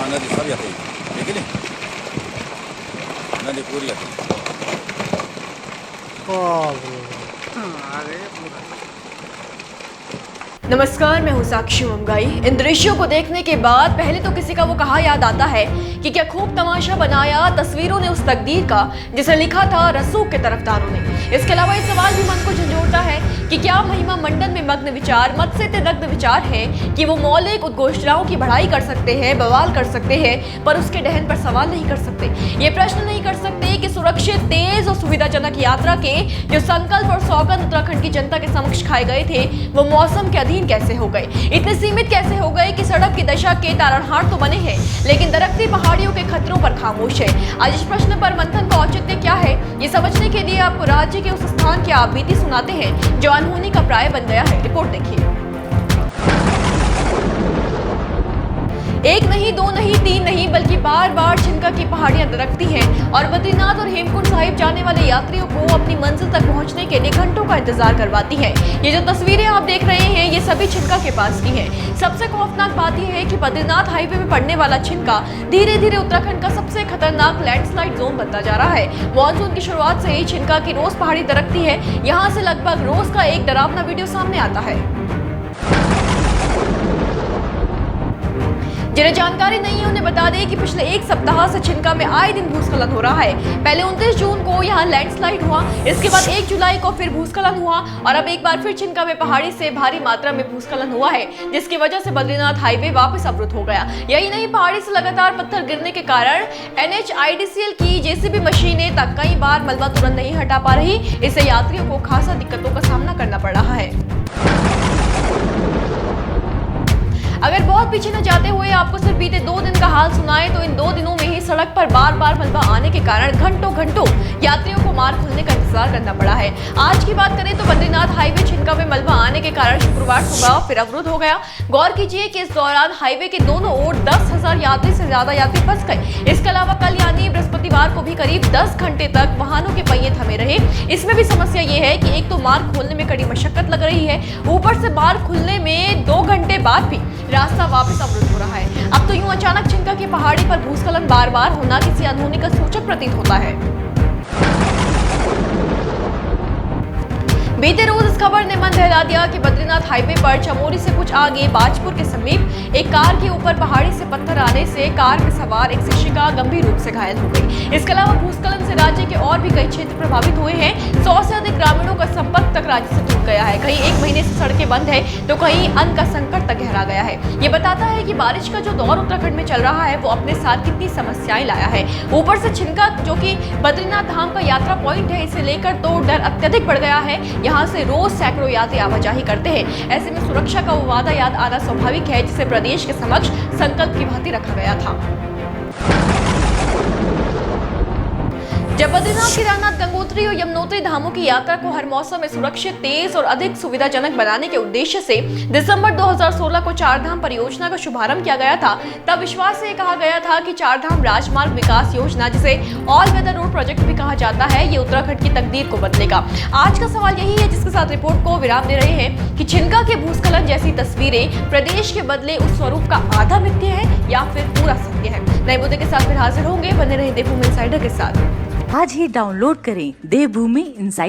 नदी सब येते देखील नदी पूरी येते। नमस्कार, मैं हूं साक्षी मुंगाई। इन दृश्यों को देखने के बाद पहले तो किसी का वो कहा याद आता है कि क्या खूब तमाशा बनाया तस्वीरों ने उस तकदीर का जिसे लिखा था रसूख के तरफदारों ने। इसके अलावा ये सवाल भी मन को झंझोड़ता है कि क्या महिमा मंडन में मग्न विचार मत से नग्न विचार है कि वो मौलिक उद्घोषणाओं की बढ़ाई कर सकते हैं, बवाल कर सकते हैं, पर उसके दहन पर सवाल नहीं कर सकते। ये प्रश्न नहीं कर सकते कि सुरक्षित, तेज और सुविधाजनक यात्रा के जो संकल्प और सौगंध उत्तराखंड की जनता के समक्ष खाए गए थे वो मौसम के अधीन कैसे हो गए, इतने सीमित कैसे हो गए कि सड़क की दशा के तारणहार तो बने हैं लेकिन दरकती पहाड़ियों के खतरों पर खामोश है। आज इस प्रश्न पर मंथन का औचित्य क्या है, ये समझने के लिए आपको राज्य के उस स्थान की आप बीती सुनाते हैं जो अनहोनी का प्राय बन गया है। रिपोर्ट देखिए। एक नहीं, दो नहीं, तीन नहीं, बल्कि बार बार छिनका की पहाड़ियां दरकती हैं और बद्रीनाथ और हेमकुंड साहिब जाने वाले यात्रियों को अपनी मंजिल तक पहुंचने के लिए घंटों का इंतजार करवाती हैं। ये जो तस्वीरें आप देख रहे हैं ये सभी छिनका के पास की हैं। सबसे खौफनाक बात यह है कि बद्रीनाथ हाईवे में पड़ने वाला छिनका धीरे धीरे उत्तराखंड का सबसे खतरनाक लैंडस्लाइड जोन बनता जा रहा है। मानसून की शुरुआत से ही छिनका की रोज पहाड़ी दरकती है। यहाँ से लगभग रोज का एक डरावना वीडियो सामने आता है। जिन्हें जानकारी नहीं है उन्हें बता दें कि पिछले एक सप्ताह से छिनका में आए दिन भूस्खलन हो रहा है। पहले 29 जून को यहाँ लैंडस्लाइड हुआ, इसके बाद 1 जुलाई को फिर भूस्खलन हुआ और अब एक बार फिर छिनका में पहाड़ी से भारी मात्रा में भूस्खलन हुआ है जिसकी वजह से बद्रीनाथ हाईवे वापस अवरुद्ध हो गया। यही नहीं, पहाड़ी से लगातार पत्थर गिरने के कारण NHIDCL की JCB मशीनें तक कई बार मलबा तुरंत नहीं हटा पा रही। इससे यात्रियों को खासा दिक्कतों का सामना करना पड़ रहा है। अगर बहुत पीछे न जाते हुए आपको सिर्फ बीते 2 दिन का हाल सुनाए तो इन 2 दिनों में ही सड़क पर बार बार मलबा आने के कारण घंटों यात्रियों को मार्ग खुलने का इंतजार करना पड़ा है। आज की बात करें तो बद्रीनाथ हाईवे छिनका में मलबा आने के कारण शुक्रवार सुबह फिर अवरुद्ध हो गया। गौर कीजिए कि इस दौरान हाईवे के दोनों ओर 10,000 यात्री से ज्यादा यात्री फंस गए। इसके अलावा कल यानी बृहस्पतिवार को भी करीब 10 घंटे तक वाहनों के पहिए थमे रहे। इसमें भी समस्या ये है कि एक तो मार्ग खोलने में कड़ी मशक्कत लग रही है, ऊपर से मार्ग खुलने में 2 घंटे बाद भी रास्ता वापस अवरुद्ध हो रहा है। अब तो यूं अचानक छिनका की पहाड़ी पर भूस्खलन बार बार होना किसी अनहोनी का सूचक प्रतीत होता है। बीते रोज इस खबर ने मन दहला दिया कि बद्रीनाथ हाईवे पर चमोली से कुछ आगे बाजपुर के समीप एक कार के ऊपर पहाड़ी से पत्थर आने से कार में सवार एक शिक्षिका गंभीर रूप से घायल हो गई। इसके अलावा भूस्खलन से राज्य के और भी कई क्षेत्र प्रभावित हुए हैं। 100 से अधिक ग्रामीणों का संपर्क तक राज्य से टूट गया है। कहीं 1 महीने से सड़कें बंद है तो कहीं अन्न का संकट तक गहरा गया है। ये बताता है कि बारिश का जो दौर उत्तराखंड में चल रहा है वो अपने साथ कितनी समस्याएं लाया है। ऊपर से छिनका जो कि बद्रीनाथ धाम का यात्रा पॉइंट है, इसे लेकर तो डर अत्यधिक बढ़ गया है। यहाँ से रोज सैकड़ों यात्री आवाजाही करते हैं। ऐसे में सुरक्षा का वो वादा याद आना स्वाभाविक है जिसे प्रदेश के समक्ष संकल्प की भांति रखा गया था। जब बद्रीनाथ, केदारनाथ, गंगोत्री और यमुनोत्री धामों की यात्रा को हर मौसम में सुरक्षित, तेज और अधिक सुविधाजनक बनाने के उद्देश्य से दिसंबर 2016 को चारधाम परियोजना का शुभारंभ किया गया था, तब विश्वास से कहा गया था कि चारधाम राजमार्ग विकास योजना, जिसे ऑल वेदर रोड प्रोजेक्ट भी कहा जाता है, ये उत्तराखंड की तकदीर को बदलेगा। आज का सवाल यही है जिसके साथ रिपोर्ट को विराम दे रहे हैं कि छिनका के भूस्खलन जैसी तस्वीरें प्रदेश के बदले उस स्वरूप का आधा मिथ्य है या फिर पूरा सत्य है। नए मुद्दे के साथ फिर हाजिर होंगे। बने रहे देवभूमि इनसाइडर के साथ। आज ही डाउनलोड करें देवभूमि इनसाइडर।